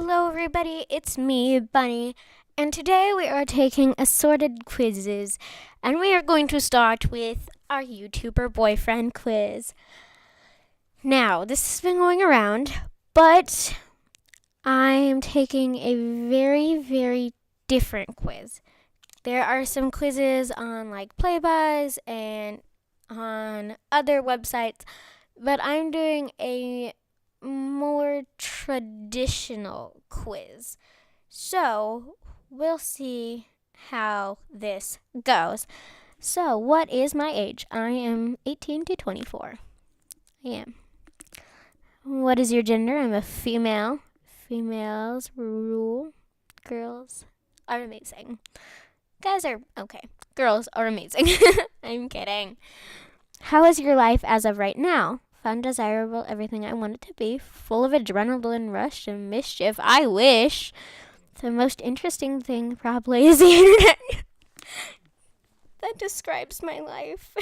Hello, everybody. It's me, Bunny, and today we are taking assorted quizzes, and we are going to start with our YouTuber boyfriend quiz. Now, this has been going around, but I am taking a very, very different quiz. There are some quizzes on like Playbuzz and on other websites, but I'm doing a more traditional quiz. So, we'll see how this goes. So, what is my age? I am 18 to 24. I am. What is your gender? I'm a female. Females rule. Girls are amazing. Guys are okay. Girls are amazing. I'm kidding. How is your life as of right now? Fun, desirable, everything I want it to be. Full of adrenaline rush and mischief. I wish. The most interesting thing probably is the internet. That describes my life.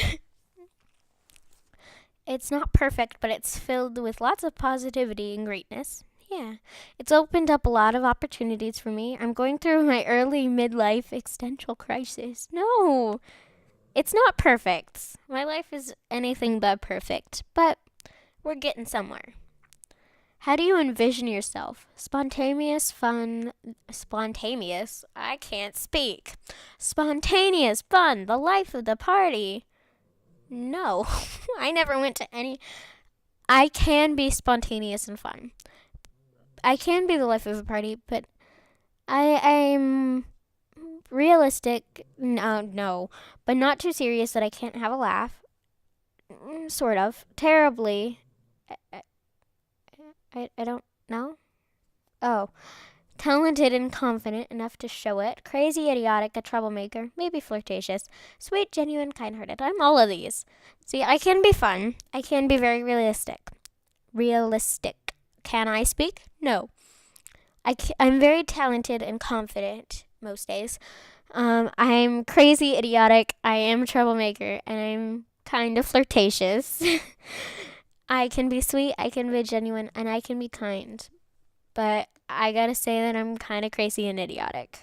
It's not perfect, but it's filled with lots of positivity and greatness. Yeah, it's opened up a lot of opportunities for me. I'm going through my early midlife existential crisis. No, it's not perfect. My life is anything but perfect, but we're getting somewhere. How do you envision yourself? Spontaneous, fun, spontaneous? I can't speak. Spontaneous, fun, the life of the party. No, I never went to any. I can be spontaneous and fun. I can be the life of a party, but I'm realistic. No, but not too serious that I can't have a laugh. Sort of. Terribly. I don't know. Oh. Talented and confident enough to show it. Crazy, idiotic, a troublemaker, maybe flirtatious. Sweet, genuine, kind-hearted. I'm all of these. See, I can be fun. I can be very realistic. Realistic. Can I speak? No. I'm very talented and confident most days. I'm crazy, idiotic, I am a troublemaker, and I'm kind of flirtatious. I can be sweet, I can be genuine, and I can be kind. But I gotta say that I'm kind of crazy and idiotic.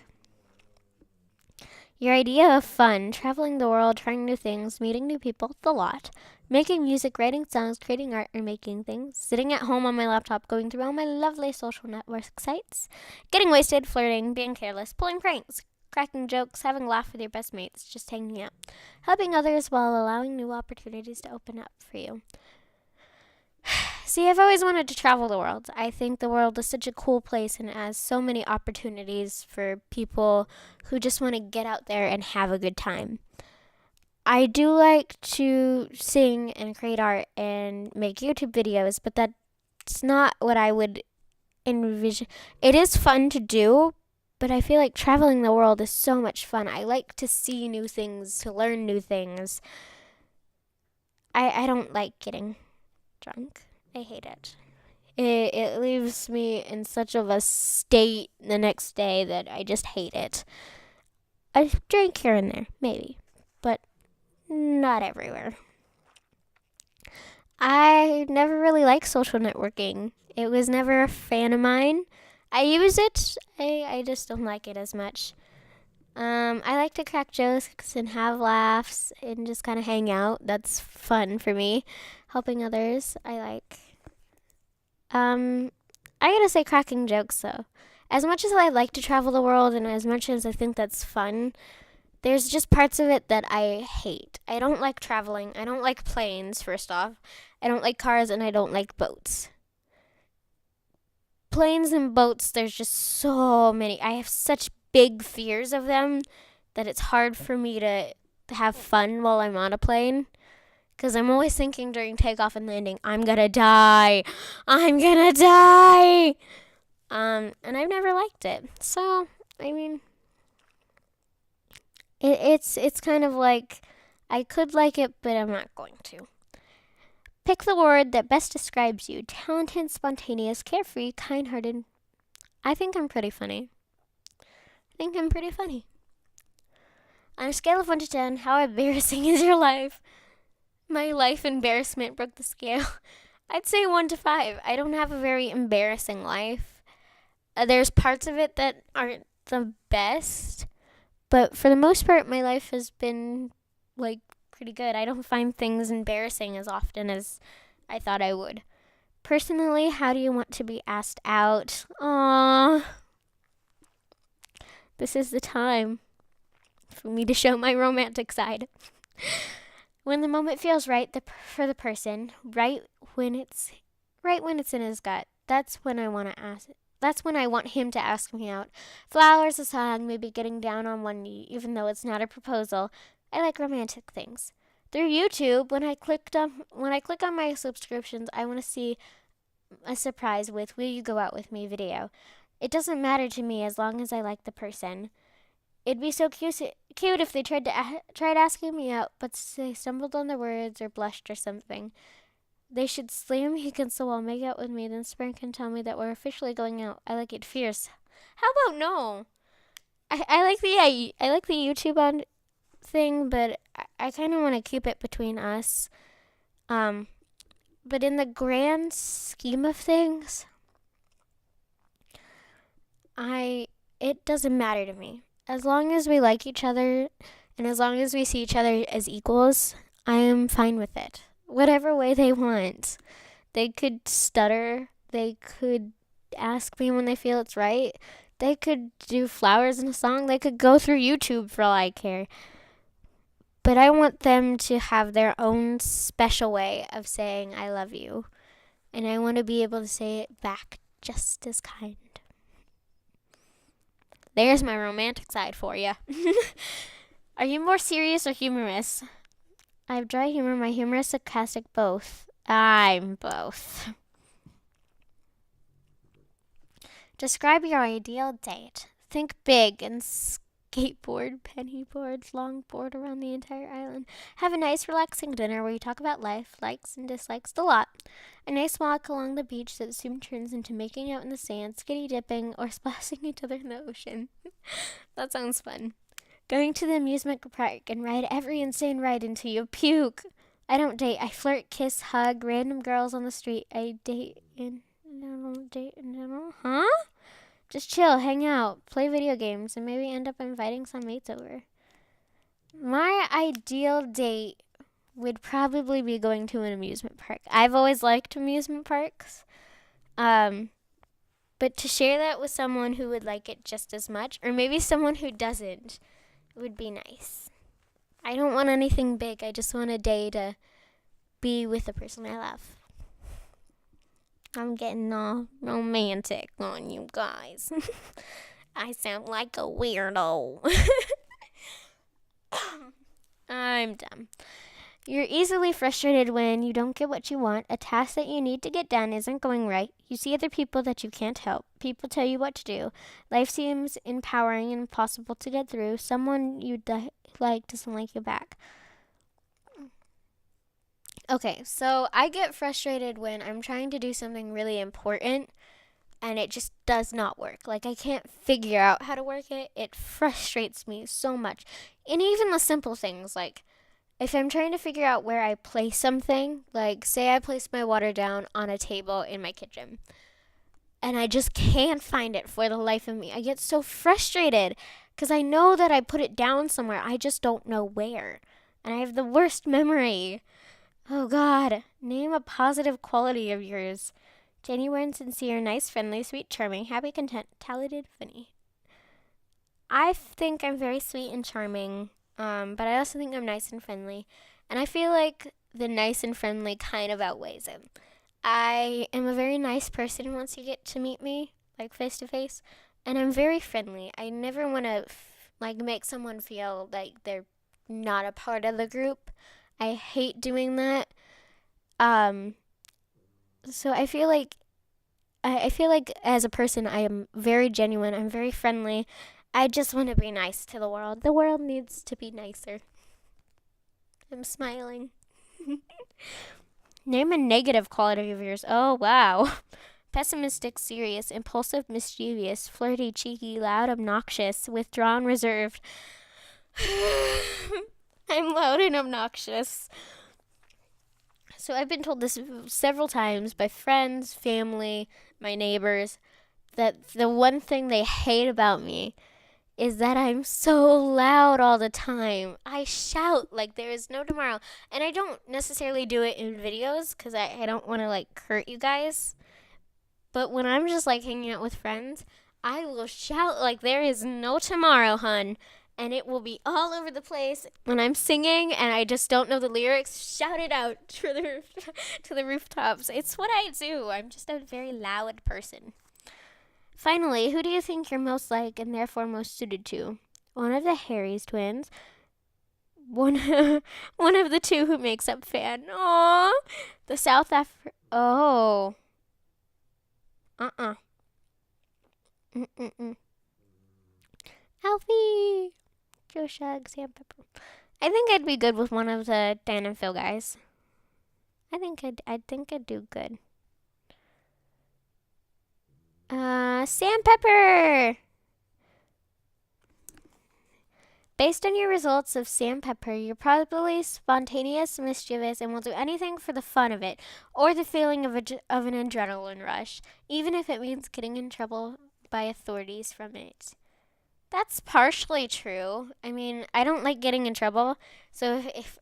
Your idea of fun, traveling the world, trying new things, meeting new people, the lot. Making music, writing songs, creating art, or making things. Sitting at home on my laptop, going through all my lovely social network sites. Getting wasted, flirting, being careless, pulling pranks, cracking jokes, having a laugh with your best mates, just hanging out. Helping others while allowing new opportunities to open up for you. See, I've always wanted to travel the world. I think the world is such a cool place and has so many opportunities for people who just want to get out there and have a good time. I do like to sing and create art and make YouTube videos, but that's not what I would envision. It is fun to do, but I feel like traveling the world is so much fun. I like to see new things, to learn new things. I don't like getting drunk. I hate it. It leaves me in such of a state the next day that I just hate it. I drink here and there, maybe, but not everywhere. I never really liked social networking. It was never a fan of mine. I use it. I just don't like it as much. I like to crack jokes and have laughs and just kind of hang out. That's fun for me. Helping others, I like. I gotta say cracking jokes though. As much as I like to travel the world and as much as I think that's fun, there's just parts of it that I hate. I don't like traveling. I don't like planes, first off. I don't like cars and I don't like boats. Planes and boats, there's just so many. I have such big fears of them that it's hard for me to have fun while I'm on a plane. Because I'm always thinking during takeoff and landing, I'm gonna die. I'm gonna die. And I've never liked it. So, I mean, it's kind of like I could like it, but I'm not going to. Pick the word that best describes you. Talented, spontaneous, carefree, kind-hearted. I think I'm pretty funny. On a scale of 1 to 10, how embarrassing is your life? My life embarrassment broke the scale. I'd say 1 to 5. I don't have a very embarrassing life. There's parts of it that aren't the best, but for the most part, my life has been like pretty good. I don't find things embarrassing as often as I thought I would. Personally, how do you want to be asked out? Aww. This is the time for me to show my romantic side. When the moment feels right for the person, right when it's in his gut, that's when I want to ask. That's when I want him to ask me out. Flowers, a song, maybe getting down on one knee, even though it's not a proposal. I like romantic things. Through YouTube, when I click on my subscriptions, I want to see a surprise with "Will you go out with me?" video. It doesn't matter to me as long as I like the person. It'd be so cute if they tried asking me out, but they stumbled on their words or blushed or something. They should slam me against the wall, make out with me, then sprint and tell me that we're officially going out. I like it fierce. How about no? I like the YouTube on thing, but I kind of want to keep it between us. But in the grand scheme of things, it doesn't matter to me. As long as we like each other and as long as we see each other as equals, I am fine with it. Whatever way they want. They could stutter. They could ask me when they feel it's right. They could do flowers in a song. They could go through YouTube for all I care. But I want them to have their own special way of saying I love you. And I want to be able to say it back just as kind. There's my romantic side for you. Are you more serious or humorous? I have dry humor. My humor is sarcastic. Both. I'm both. Describe your ideal date. Think big and skateboard, pennyboard, longboard around the entire island. Have a nice relaxing dinner where you talk about life, likes and dislikes, the lot. A nice walk along the beach that soon turns into making out in the sand, skinny dipping, or splashing each other in the ocean. That sounds fun. Going to the amusement park and ride every insane ride until you puke. I don't date. I flirt, kiss, hug random girls on the street. I date in general. Huh? Just chill, hang out, play video games, and maybe end up inviting some mates over. My ideal date would probably be going to an amusement park. I've always liked amusement parks. But to share that with someone who would like it just as much, or maybe someone who doesn't, would be nice. I don't want anything big. I just want a day to be with the person I love. I'm getting all romantic on you guys. I sound like a weirdo. I'm dumb. You're easily frustrated when you don't get what you want. A task that you need to get done isn't going right. You see other people that you can't help. People tell you what to do. Life seems empowering and impossible to get through. Someone you like doesn't like you back. Okay, so I get frustrated when I'm trying to do something really important and it just does not work. Like, I can't figure out how to work it. It frustrates me so much. And even the simple things, like if I'm trying to figure out where I place something, like say I place my water down on a table in my kitchen and I just can't find it for the life of me. I get so frustrated because I know that I put it down somewhere. I just don't know where. And I have the worst memory. Oh, God. Name a positive quality of yours. Genuine, sincere, nice, friendly, sweet, charming, happy, content, talented, funny. I think I'm very sweet and charming, but I also think I'm nice and friendly. And I feel like the nice and friendly kind of outweighs it. I am a very nice person once you get to meet me, like face to face. And I'm very friendly. I never want to make someone feel like they're not a part of the group. I hate doing that. So I feel like as a person, I am very genuine. I'm very friendly. I just want to be nice to the world. The world needs to be nicer. I'm smiling. Name a negative quality of yours. Oh, wow. Pessimistic, serious, impulsive, mischievous, flirty, cheeky, loud, obnoxious, withdrawn, reserved. I'm loud and obnoxious. So I've been told this several times by friends, family, my neighbors, that the one thing they hate about me is that I'm so loud all the time. I shout like there is no tomorrow. And I don't necessarily do it in videos because I don't want to like hurt you guys. But when I'm just like hanging out with friends, I will shout like there is no tomorrow, hun. And it will be all over the place when I'm singing and I just don't know the lyrics. Shout it out to the rooftops. It's what I do. I'm just a very loud person. Finally, who do you think you're most like and therefore most suited to? One of the Harry's twins. One of the two who makes up fan. Aww. The South Africa. Oh. Mm-mm-mm. Alfie. Joe Shug, Sam Pepper. I think I'd be good with one of the Dan and Phil guys. I think I'd do good. Sandpepper! Based on your results of Sandpepper, you're probably spontaneous, mischievous, and will do anything for the fun of it, or the feeling of an adrenaline rush, even if it means getting in trouble by authorities from it. That's partially true. I mean, I don't like getting in trouble, so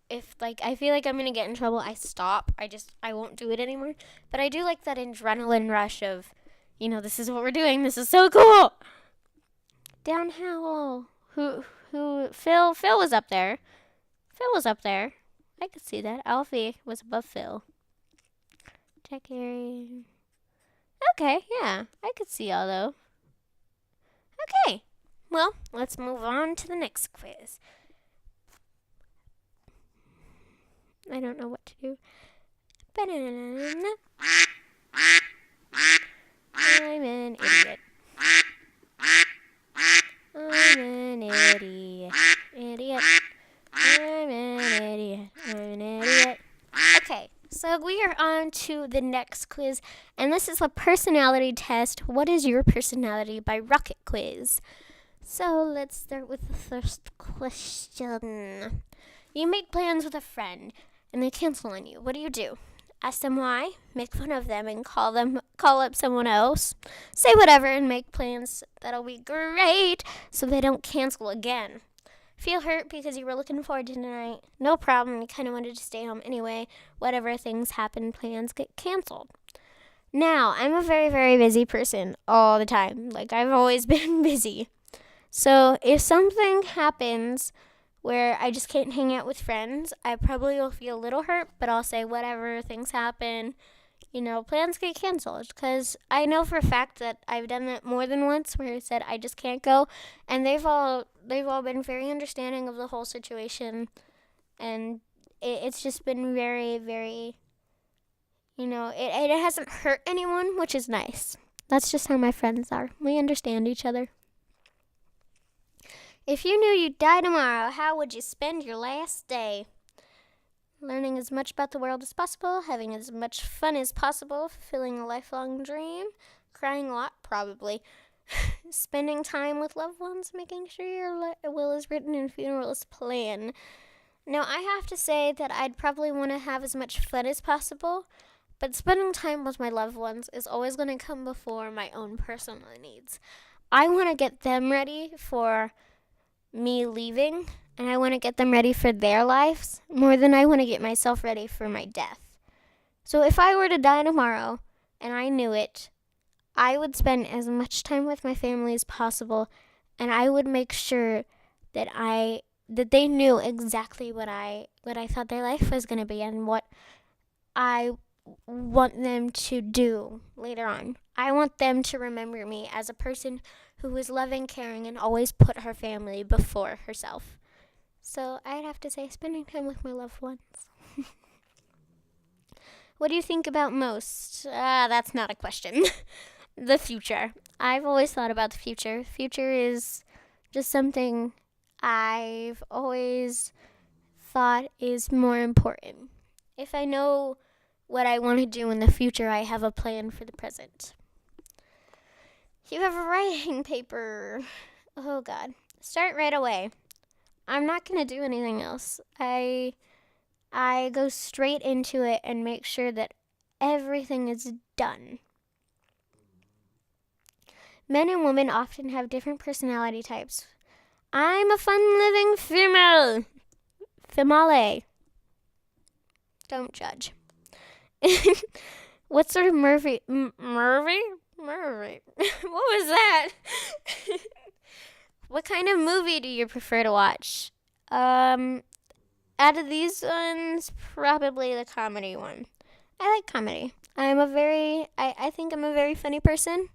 if like I feel like I'm gonna get in trouble, I stop. I won't do it anymore. But I do like that adrenaline rush of, this is what we're doing. This is so cool. Down Howell. Who? Phil was up there. I could see that. Alfie was above Phil. Check Harry. Okay, yeah. I could see all though. Okay. Well, let's move on to the next quiz. I don't know what to do. I'm an idiot. I'm an idiot. I'm an idiot. Okay, so we are on to the next quiz, and this is a personality test. What is your personality by Rocket Quiz? So let's start with the first question. You make plans with a friend, and they cancel on you. What do? Ask them why, make fun of them, and call up someone else. Say whatever and make plans that'll be great so they don't cancel again. Feel hurt because you were looking forward to tonight. No problem, you kind of wanted to stay home anyway. Whatever things happen, plans get canceled. Now, I'm a very, very busy person all the time. Like, I've always been busy. So if something happens where I just can't hang out with friends, I probably will feel a little hurt, but I'll say whatever, things happen, plans get canceled. Because I know for a fact that I've done that more than once where I said I just can't go, and they've all been very understanding of the whole situation, and it's just been very, very, it hasn't hurt anyone, which is nice. That's just how my friends are. We understand each other. If you knew you'd die tomorrow, how would you spend your last day? Learning as much about the world as possible, having as much fun as possible, fulfilling a lifelong dream, crying a lot, probably, spending time with loved ones, making sure your will is written and funeral is planned. Now, I have to say that I'd probably want to have as much fun as possible, but spending time with my loved ones is always going to come before my own personal needs. I want to get them ready for me leaving, and I want to get them ready for their lives more than I want to get myself ready for my death. So if I were to die tomorrow and I knew it, I would spend as much time with my family as possible, and I would make sure that they knew exactly what I thought their life was going to be and what I want them to do later on. I want them to remember me as a person who was loving, caring, and always put her family before herself. So I'd have to say spending time with my loved ones. What do you think about most? That's not a question. The future. I've always thought about the future. Future is just something I've always thought is more important. If I know what I want to do in the future, I have a plan for the present. You have a writing paper. Oh, God. Start right away. I'm not going to do anything else. I go straight into it and make sure that everything is done. Men and women often have different personality types. I'm a fun-living female. Female. Don't judge. What sort of Murphy? Murphy? What was that? What kind of movie do you prefer to watch? Out of these ones, probably the comedy one. I like comedy. I think I'm a very funny person.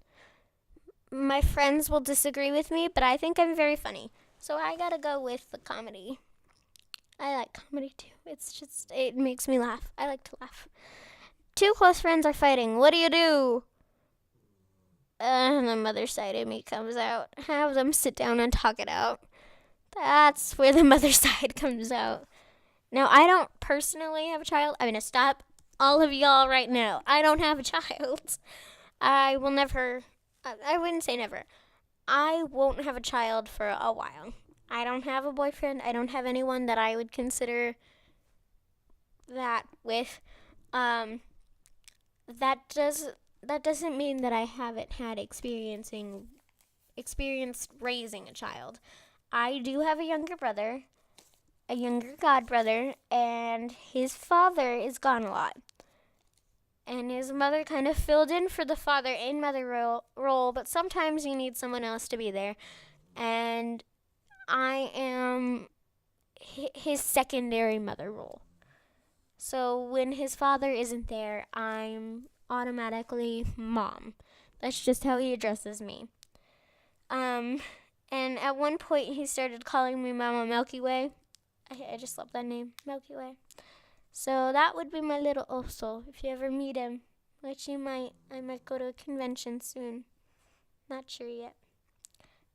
My friends will disagree with me, but I think I'm very funny. So I gotta go with the comedy. I like comedy too. It makes me laugh. I like to laugh. Two close friends are fighting. What do? The mother side of me comes out. Have them sit down and talk it out. That's where the mother side comes out. Now, I don't personally have a child. I'm going to stop all of y'all right now. I don't have a child. I will never, I wouldn't say never. I won't have a child for a while. I don't have a boyfriend. I don't have anyone that I would consider that with. That doesn't mean that I haven't had experience raising a child. I do have a younger brother, a younger god brother, and his father is gone a lot. And his mother kind of filled in for the father and mother role, but sometimes you need someone else to be there. And I am his secondary mother role. So when his father isn't there, I'm automatically mom. That's just how he addresses me. And at one point he started calling me Mama Milky Way. I just love that name, Milky Way. So that would be my little oso. If you ever meet him, which I might go to a convention soon. Not sure yet.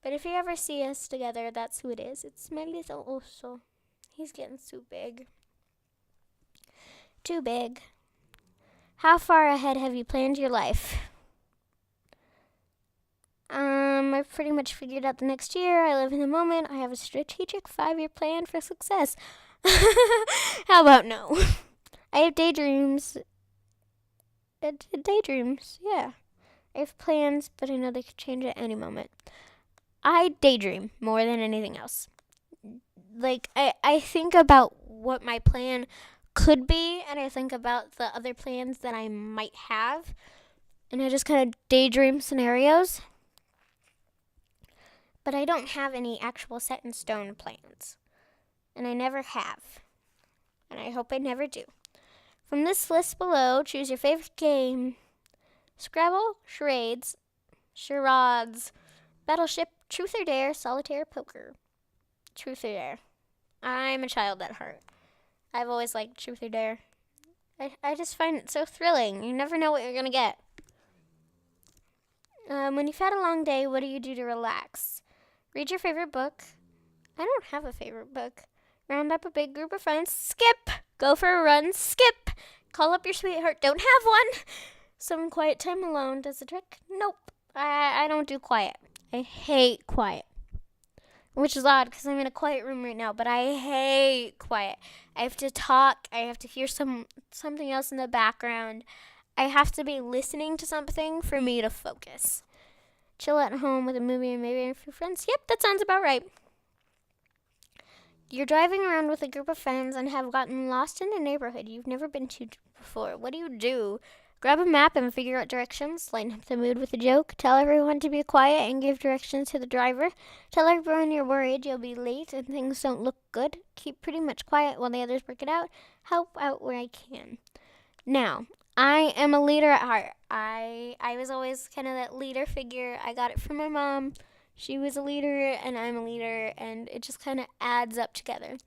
But if you ever see us together, that's who it is. It's my little oso. He's getting so big. Too big. How far ahead have you planned your life? I've pretty much figured out the next year. I live in the moment. I have a strategic 5-year plan for success. How about no? I have daydreams. Daydreams, yeah. I have plans, but I know they could change at any moment. I daydream more than anything else. Like, I think about what my plan could be, and I think about the other plans that I might have, and I just kind of daydream scenarios. But I don't have any actual set in stone plans, and I never have, and I hope I never do. From this list below, choose your favorite game: Scrabble, charades, charades, Battleship, Truth or Dare, Solitaire, Poker. Truth or Dare. I'm a child at heart. I've always liked Truth or Dare. I just find it so thrilling. You never know what you're going to get. When you've had a long day, what do you do to relax? Read your favorite book. I don't have a favorite book. Round up a big group of friends. Skip. Go for a run. Skip. Call up your sweetheart. Don't have one. Some quiet time alone does the trick. Nope. I don't do quiet. I hate quiet. Which is odd because I'm in a quiet room right now, but I hate quiet. I have to talk. I have to hear something else in the background. I have to be listening to something for me to focus. Chill at home with a movie and maybe a few friends. Yep, that sounds about right. You're driving around with a group of friends and have gotten lost in a neighborhood you've never been to before. What do? Grab a map and figure out directions. Lighten up the mood with a joke. Tell everyone to be quiet and give directions to the driver. Tell everyone you're worried you'll be late and things don't look good. Keep pretty much quiet while the others work it out. Help out where I can. Now, I am a leader at heart. I was always kind of that leader figure. I got it from my mom. She was a leader and I'm a leader, and it just kind of adds up together.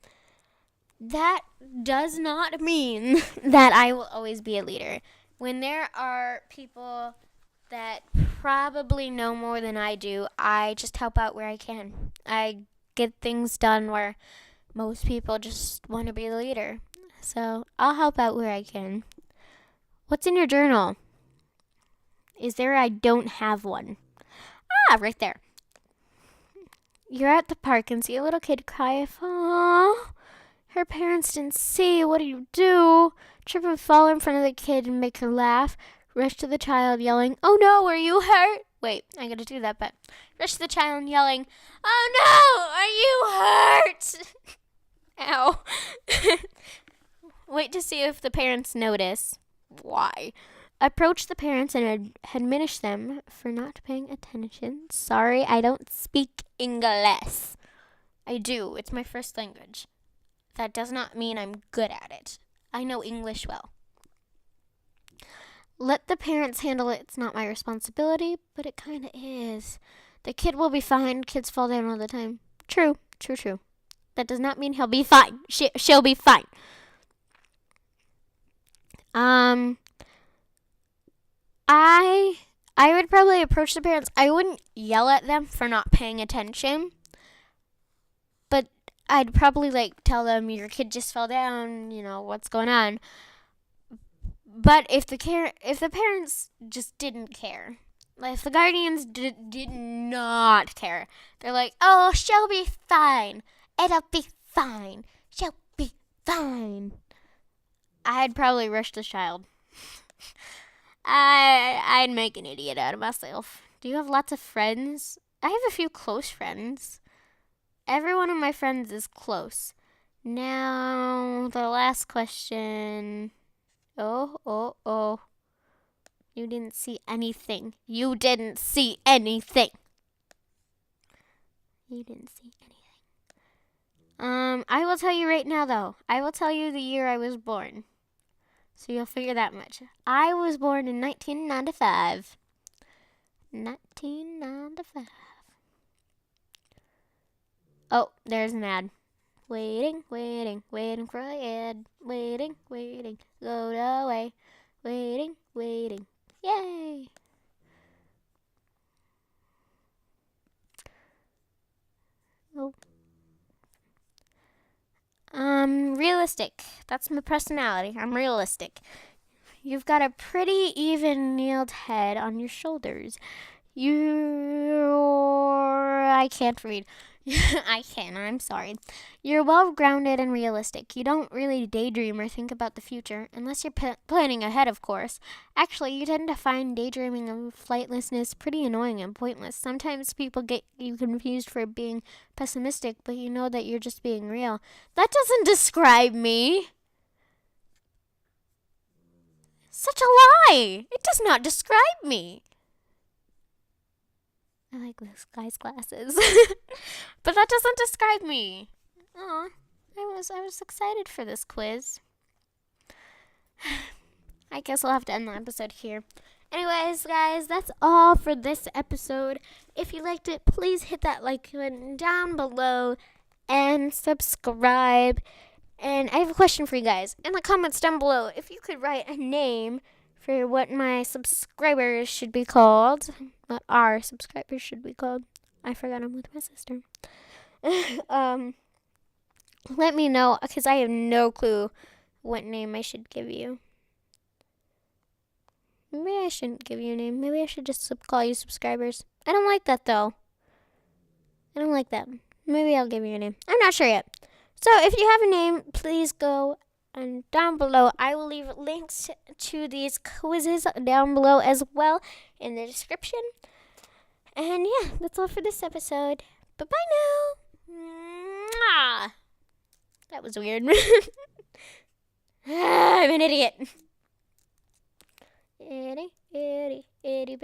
That does not mean that I will always be a leader. When there are people that probably know more than I do, I just help out where I can. I get things done where most people just want to be the leader. So I'll help out where I can. What's in your journal? Is there? I don't have one. Right there. You're at the park and see a little kid cry. Aww. Her parents didn't see. What do? Trip and fall in front of the kid and make her laugh. Rush to the child yelling, "Oh no, are you hurt?" Wait, I gotta do that, but rush to the child yelling, "Oh no! Are you hurt?" Ow. Wait to see if the parents notice. Why? Approach the parents and admonish them for not paying attention. Sorry, I don't speak English. I do. It's my first language. That does not mean I'm good at it. I know English well. Let the parents handle it. It's not my responsibility, but it kind of is. The kid will be fine. Kids fall down all the time. True. That does not mean he'll be fine. She'll be fine. I would probably approach the parents. I wouldn't yell at them for not paying attention, but I'd probably tell them your kid just fell down. What's going on? But if the parents just didn't care, if the guardians did not care, they're like, "Oh, she'll be fine. It'll be fine. She'll be fine." I'd probably rush the child. I'd make an idiot out of myself. Do you have lots of friends? I have a few close friends. Every one of my friends is close. Now, the last question. Oh. You didn't see anything. You didn't see anything. I will tell you right now, though. I will tell you the year I was born. So you'll figure that much. I was born in 1995. 1995. Oh, there's an ad. Waiting for an ad. Waiting, go away. Waiting. Yay! Oh. Realistic. That's my personality. I'm realistic. You've got a pretty even-keeled head on your shoulders. I can't read. I'm sorry. You're well-grounded and realistic. You don't really daydream or think about the future, unless you're planning ahead, of course. Actually, you tend to find daydreaming and flightlessness pretty annoying and pointless. Sometimes people get you confused for being pessimistic, but you know that you're just being real. That doesn't describe me. Such a lie. It does not describe me. I like this guy's glasses. But that doesn't describe me. Aw, I was excited for this quiz. I guess I'll have to end the episode here. Anyways, guys, that's all for this episode. If you liked it, please hit that like button down below and subscribe. And I have a question for you guys. In the comments down below, if you could write a name for what my subscribers should be called. What our subscribers should be called. I forgot I'm with my sister. Let me know, because I have no clue what name I should give you. Maybe I shouldn't give you a name. Maybe I should just call you subscribers. I don't like that, though. I don't like that. Maybe I'll give you a name. I'm not sure yet. So if you have a name, please go and down below. I will leave links to these quizzes down below as well in the description. And yeah, that's all for this episode. Bye-bye now. Mwah. That was weird. I'm an idiot. Itty, bitty, itty,